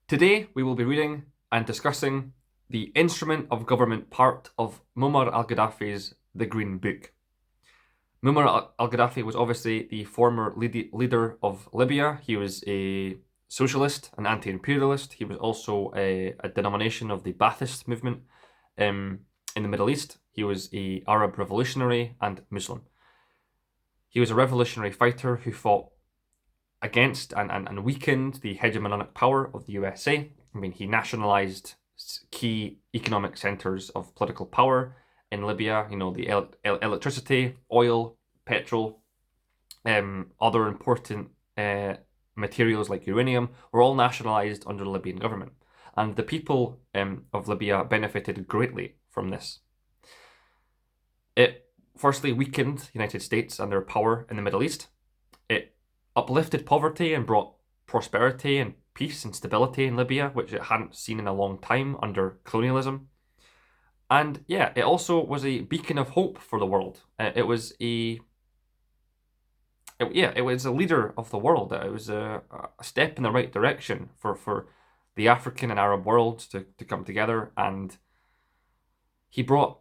Today we will be reading and discussing the instrument of government part of Muammar al-Gaddafi's The Green Book. Muammar al-Gaddafi was obviously the former leader of Libya. He was a socialist, an anti-imperialist. He was also a denomination of the Ba'athist movement in the Middle East. He was an Arab revolutionary and Muslim. He was a revolutionary fighter who fought against and weakened the hegemonic power of the USA. I mean, he nationalized key economic centers of political power in Libya. You know, the electricity, oil, petrol, other important materials like uranium were all nationalized under the Libyan government. And the people of Libya benefited greatly from this. It firstly weakened the United States and their power in the Middle East. It uplifted poverty and brought prosperity and peace and stability in Libya, which it hadn't seen in a long time under colonialism. And yeah, it also was a beacon of hope for the world. It was a leader of the world. It was a step in the right direction for the African and Arab worlds to come together, and he brought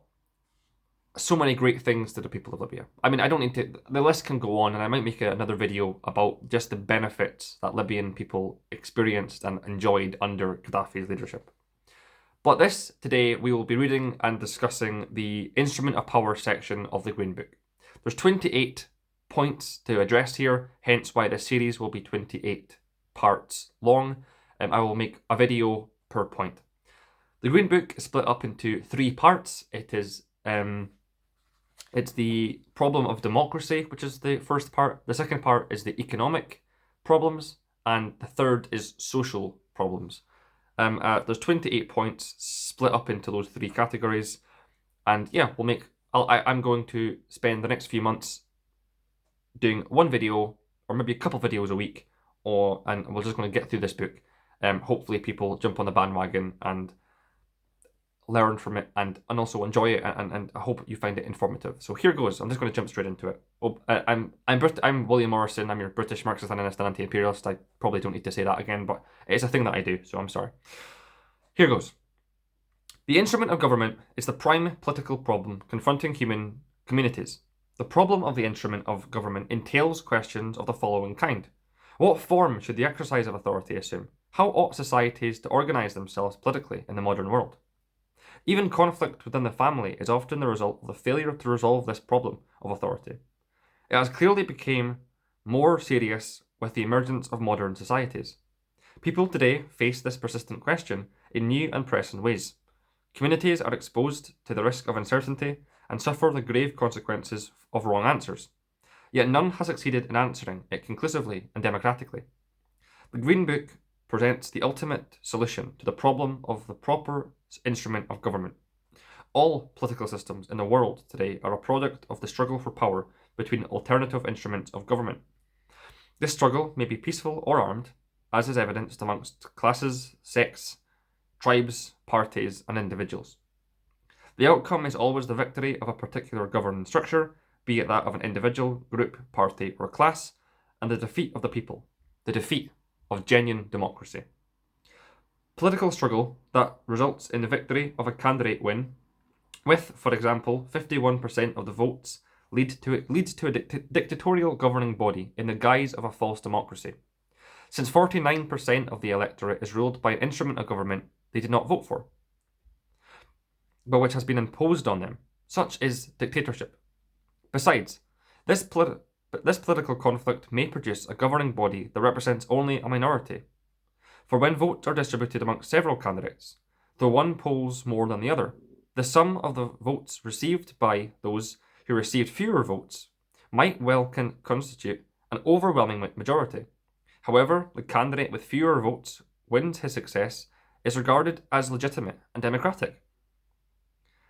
so many great things to the people of Libya. I mean, I don't need to, the list can go on, and I might make another video about just the benefits that Libyan people experienced and enjoyed under Gaddafi's leadership. But today, we will be reading and discussing the Instrument of Power section of the Green Book. There's 28 points to address here, hence why this series will be 28 parts long. I will make a video per point. The Green Book is split up into 3 parts. It's the problem of democracy, which is the first part. The second part is the economic problems, and the third is social problems. There's 28 points split up into those 3 categories, and yeah, I'm going to spend the next few months doing one video or maybe a couple videos a week, and we're just going to get through this book. Hopefully, people jump on the bandwagon and learn from it and also enjoy it, and I hope you find it informative. So here goes. I'm just going to jump straight into it. I'm William Morrison. I'm your British Marxist-Leninist and anti-imperialist. I probably don't need to say that again, but it's a thing that I do, so I'm sorry. Here goes. The instrument of government is the prime political problem confronting human communities. The problem of the instrument of government entails questions of the following kind. What form should the exercise of authority assume? How ought societies to organize themselves politically in the modern world? Even conflict within the family is often the result of the failure to resolve this problem of authority. It has clearly become more serious with the emergence of modern societies. People today face this persistent question in new and pressing ways. Communities are exposed to the risk of uncertainty and suffer the grave consequences of wrong answers. Yet none has succeeded in answering it conclusively and democratically. The Green Book presents the ultimate solution to the problem of the proper instrument of government. All political systems in the world today are a product of the struggle for power between alternative instruments of government. This struggle may be peaceful or armed, as is evidenced amongst classes, sects, tribes, parties, and individuals. The outcome is always the victory of a particular governing structure, be it that of an individual, group, party, or class, and the defeat of the people, the defeat of genuine democracy. Political struggle that results in the victory of a candidate win, with, for example, 51% of the votes, leads to a dictatorial governing body in the guise of a false democracy. Since 49% of the electorate is ruled by an instrument of government they did not vote for, but which has been imposed on them, such is dictatorship. Besides, this political conflict may produce a governing body that represents only a minority. For when votes are distributed amongst several candidates, though one polls more than the other, the sum of the votes received by those who received fewer votes might well constitute an overwhelming majority. However, the candidate with fewer votes wins his success is regarded as legitimate and democratic.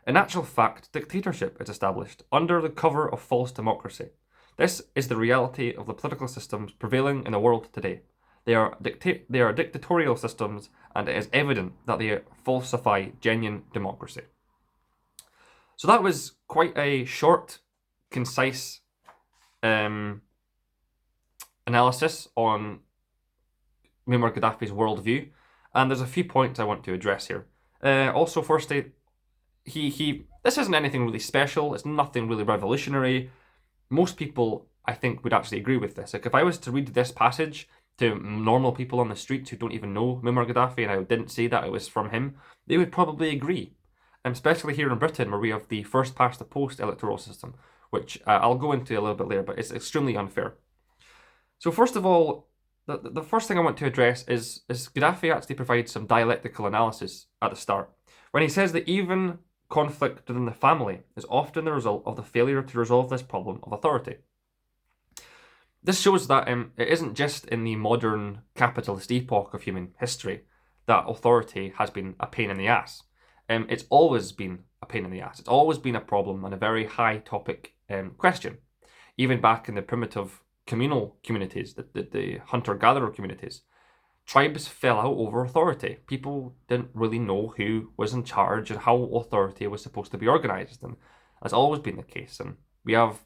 In actual fact, dictatorship is established under the cover of false democracy. This is the reality of the political systems prevailing in the world today. They are dictatorial systems, and it is evident that they falsify genuine democracy. So that was quite a short, concise analysis on Muammar Gaddafi's worldview. And there's a few points I want to address here. Also, firstly, this isn't anything really special. It's nothing really revolutionary. Most people, I think, would actually agree with this. Like, if I was to read this passage to normal people on the streets who don't even know Muammar Gaddafi, and I didn't say that it was from him, they would probably agree. Especially here in Britain, where we have the first past the post electoral system, which I'll go into a little bit later, but it's extremely unfair. So first of all, the first thing I want to address is Gaddafi actually provides some dialectical analysis at the start. When he says that even conflict within the family is often the result of the failure to resolve this problem of authority. This shows that it isn't just in the modern capitalist epoch of human history that authority has been a pain in the ass. It's always been a pain in the ass. It's always been a problem and a very high topic question. Even back in the primitive communal communities, the hunter-gatherer communities, tribes fell out over authority. People didn't really know who was in charge and how authority was supposed to be organized, and that's always been the case. And we have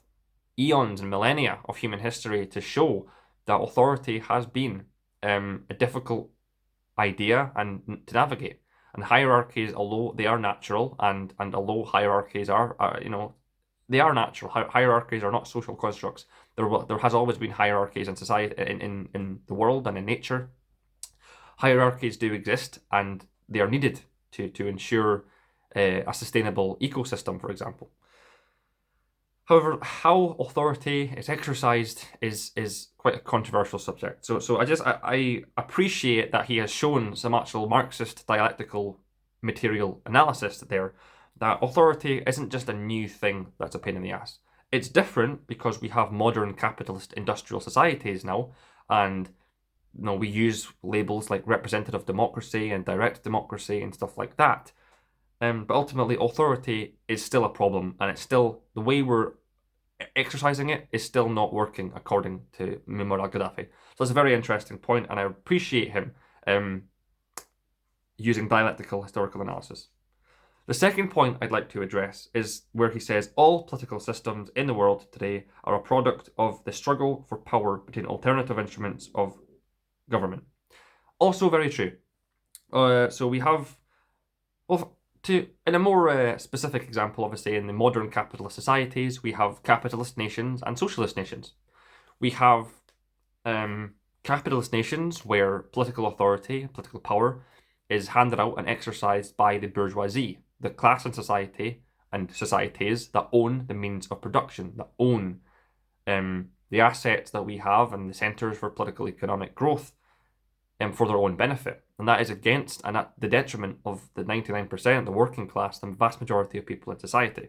eons and millennia of human history to show that authority has been a difficult idea and to navigate. And hierarchies, although they are natural, and although hierarchies are they are natural. Hierarchies are not social constructs. There has always been hierarchies in society, in the world and in nature. Hierarchies do exist, and they are needed to ensure a sustainable ecosystem, for example. However, how authority is exercised is quite a controversial subject. So I appreciate that he has shown some actual Marxist dialectical material analysis there, that authority isn't just a new thing that's a pain in the ass. It's different because we have modern capitalist industrial societies now, and we use labels like representative democracy and direct democracy and stuff like that. But ultimately, authority is still a problem, and it's still, the way we're exercising it is still not working according to Muammar Gaddafi. So that's a very interesting point, and I appreciate him using dialectical historical analysis. The second point I'd like to address is where he says all political systems in the world today are a product of the struggle for power between alternative instruments of government. Also very true. So we have, in a more specific example, obviously, in the modern capitalist societies, we have capitalist nations and socialist nations. We have capitalist nations where political authority, political power, is handed out and exercised by the bourgeoisie, the class in society and societies that own the means of production, that own the assets that we have and the centres for political economic growth for their own benefit. And that is against and at the detriment of the 99%, the working class, the vast majority of people in society.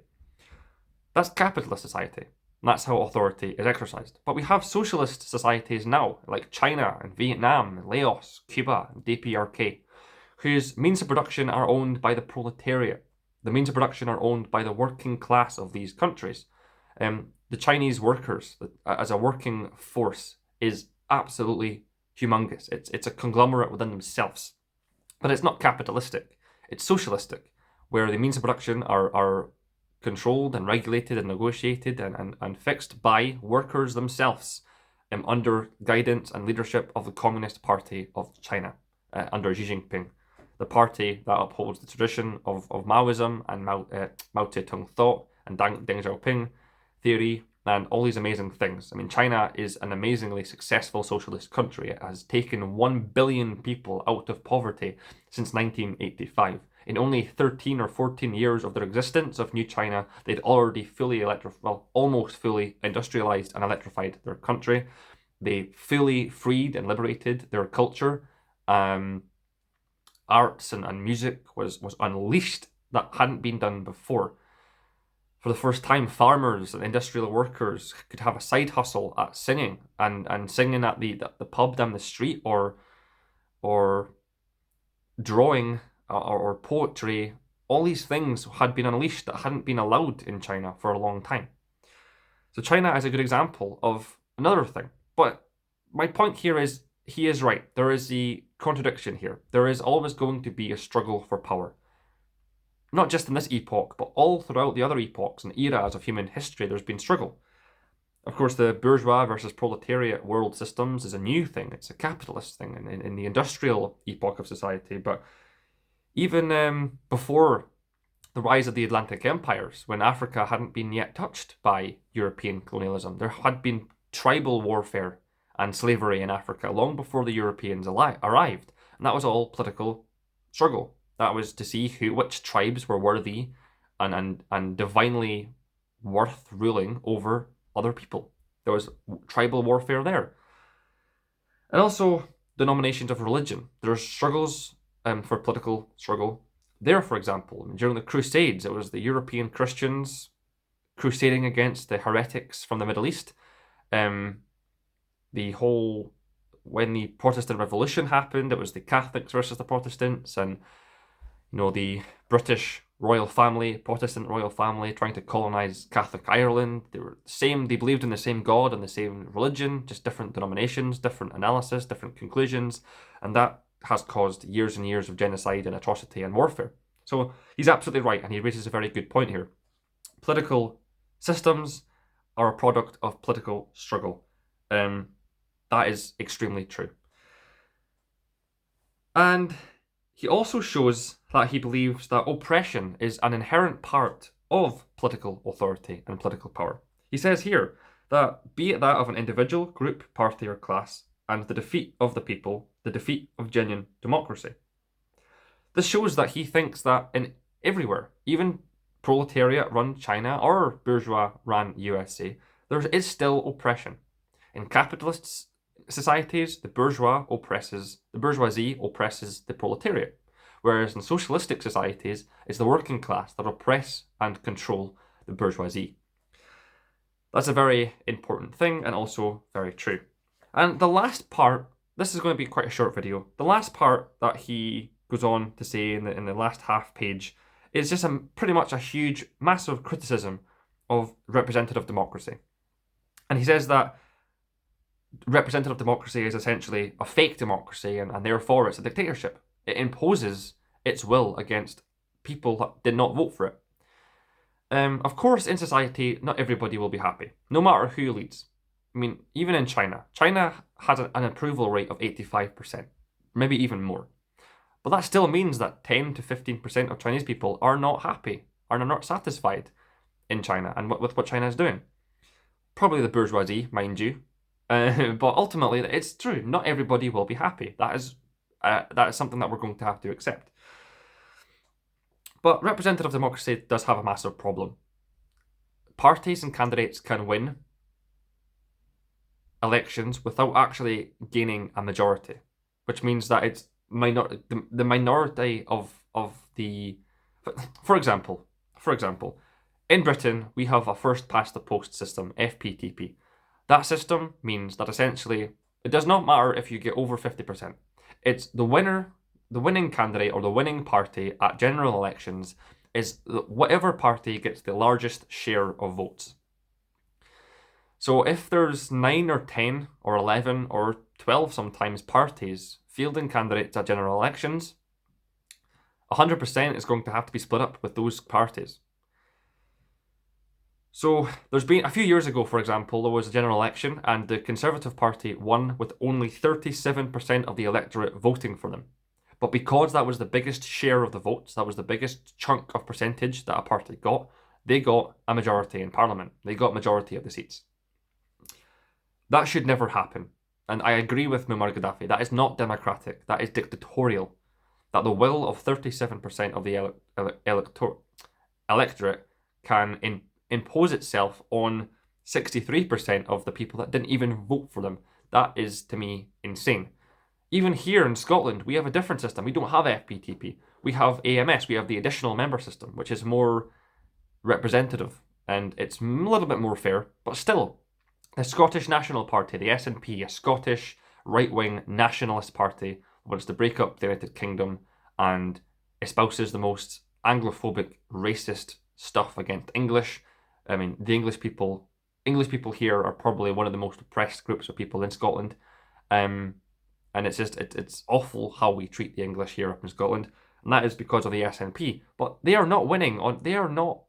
That's capitalist society. And that's how authority is exercised. But we have socialist societies now, like China and Vietnam and Laos, Cuba and DPRK, whose means of production are owned by the proletariat. The means of production are owned by the working class of these countries. The Chinese workers, as a working force, is absolutely humongous. It's a conglomerate within themselves. But it's not capitalistic. It's socialistic, where the means of production are controlled and regulated and negotiated and fixed by workers themselves under guidance and leadership of the Communist Party of China, under Xi Jinping, the party that upholds the tradition of Maoism and Mao Zedong thought and Deng Xiaoping theory and all these amazing things. I mean, China is an amazingly successful socialist country. It has taken 1 billion people out of poverty since 1985. In only 13 or 14 years of their existence of New China, they'd already almost fully industrialized and electrified their country. They fully freed and liberated their culture. Arts and music was unleashed that hadn't been done before. For the first time, farmers and industrial workers could have a side hustle at singing and singing at the pub down the street, or drawing or poetry. All these things had been unleashed that hadn't been allowed in China for a long time. So China is a good example of another thing. But my point here is, he is right. There is the contradiction here. There is always going to be a struggle for power. Not just in this epoch, but all throughout the other epochs and eras of human history, there's been struggle. Of course, the bourgeois versus proletariat world systems is a new thing. It's a capitalist thing in the industrial epoch of society. But even before the rise of the Atlantic empires, when Africa hadn't been yet touched by European colonialism, there had been tribal warfare and slavery in Africa long before the Europeans arrived. And that was all political struggle. That was to see which tribes were worthy and divinely worth ruling over other people. There was tribal warfare there. And also denominations of religion. There are struggles for political struggle there, for example. During the Crusades, it was the European Christians crusading against the heretics from the Middle East. When the Protestant Revolution happened, it was the Catholics versus the Protestants, and the British royal family, Protestant royal family, trying to colonize Catholic Ireland. They were the same. They believed in the same God and the same religion, just different denominations, different analysis, different conclusions, and that has caused years and years of genocide and atrocity and warfare. So he's absolutely right, and he raises a very good point here. Political systems are a product of political struggle. That is extremely true. And he also shows that he believes that oppression is an inherent part of political authority and political power. He says here that, be it that of an individual, group, party, or class, and the defeat of the people, the defeat of genuine democracy. This shows that he thinks that in everywhere, even proletariat-run China or bourgeois-run USA, there is still oppression. In capitalist societies, the bourgeoisie oppresses the proletariat, whereas in socialistic societies, it's the working class that oppress and control the bourgeoisie. That's a very important thing and also very true. And the last part, this is going to be quite a short video, the last part that he goes on to say in the last half page is just pretty much a huge, massive criticism of representative democracy. And he says that representative democracy is essentially a fake democracy, and therefore it's a dictatorship. It imposes its will against people that did not vote for it. Of course, in society, not everybody will be happy, no matter who leads. I mean, even in China has an approval rate of 85%, maybe even more. But that still means that 10 to 15% of Chinese people are not happy, are not satisfied in China and with what China is doing. Probably the bourgeoisie, mind you. But ultimately, it's true. Not everybody will be happy. That is something that we're going to have to accept. But representative democracy does have a massive problem. Parties and candidates can win elections without actually gaining a majority, which means that it's the minority of the. For example, in Britain we have a first past the post system, FPTP. That system means that essentially it does not matter if you get over 50%. It's the winning candidate or the winning party at general elections is whatever party gets the largest share of votes. So if there's 9 or 10 or 11 or 12 sometimes parties fielding candidates at general elections, 100% is going to have to be split up with those parties. So there's been a few years ago, for example, there was a general election and the Conservative Party won with only 37% of the electorate voting for them. But because that was the biggest share of the votes, that was the biggest chunk of percentage that a party got, they got a majority in Parliament. They got a majority of the seats. That should never happen. And I agree with Muammar Gaddafi. That is not democratic. That is dictatorial. That the will of 37% of the electorate can impose itself on 63% of the people that didn't even vote for them. That is, to me, insane. Even here in Scotland, we have a different system. We don't have FPTP. We have AMS. We have the additional member system, which is more representative. And it's a little bit more fair, but still, the Scottish National Party, the SNP, a Scottish right-wing nationalist party, wants to break up the United Kingdom and espouses the most Anglophobic, racist stuff against English. I mean, the English people here are probably one of the most oppressed groups of people in Scotland. And it's just, it's awful how we treat the English here up in Scotland. And that is because of the SNP. But they are not winning, they are not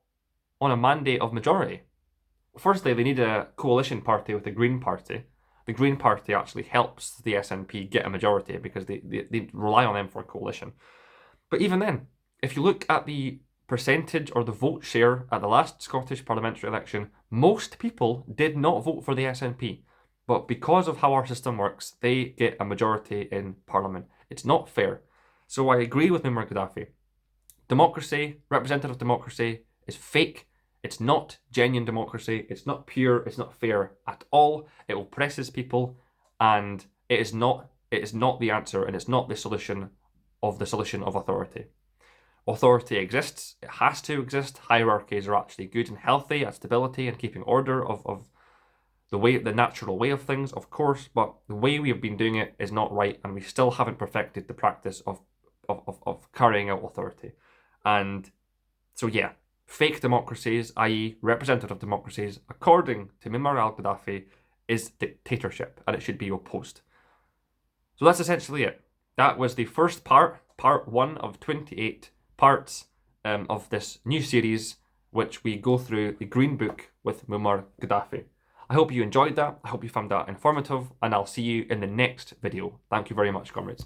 on a mandate of majority. firstly, they need a coalition party with the Green Party. The Green Party actually helps the SNP get a majority because they rely on them for a coalition. But even then, if you look at the percentage or the vote share at the last Scottish parliamentary election, most people did not vote for the SNP. But because of how our system works, they get a majority in parliament. It's not fair. So I agree with Muammar Gaddafi. Democracy, representative democracy, is fake. It's not genuine democracy. It's not pure. It's not fair at all. It oppresses people, and it is not the answer, and it's not the solution of authority. Authority exists. It has to exist. Hierarchies are actually good and healthy at stability and keeping order of the natural way of things, of course, but the way we have been doing it is not right, and we still haven't perfected the practice of carrying out authority. And so yeah, fake democracies, i.e. representative democracies, according to Muammar al-Gaddafi, is dictatorship, and it should be opposed. So that's essentially it. That was the first part 1 of 28 parts of this new series, which we go through the Green Book with Muammar Gaddafi. I hope you enjoyed that. I hope you found that informative, and I'll see you in the next video. Thank you very much, comrades.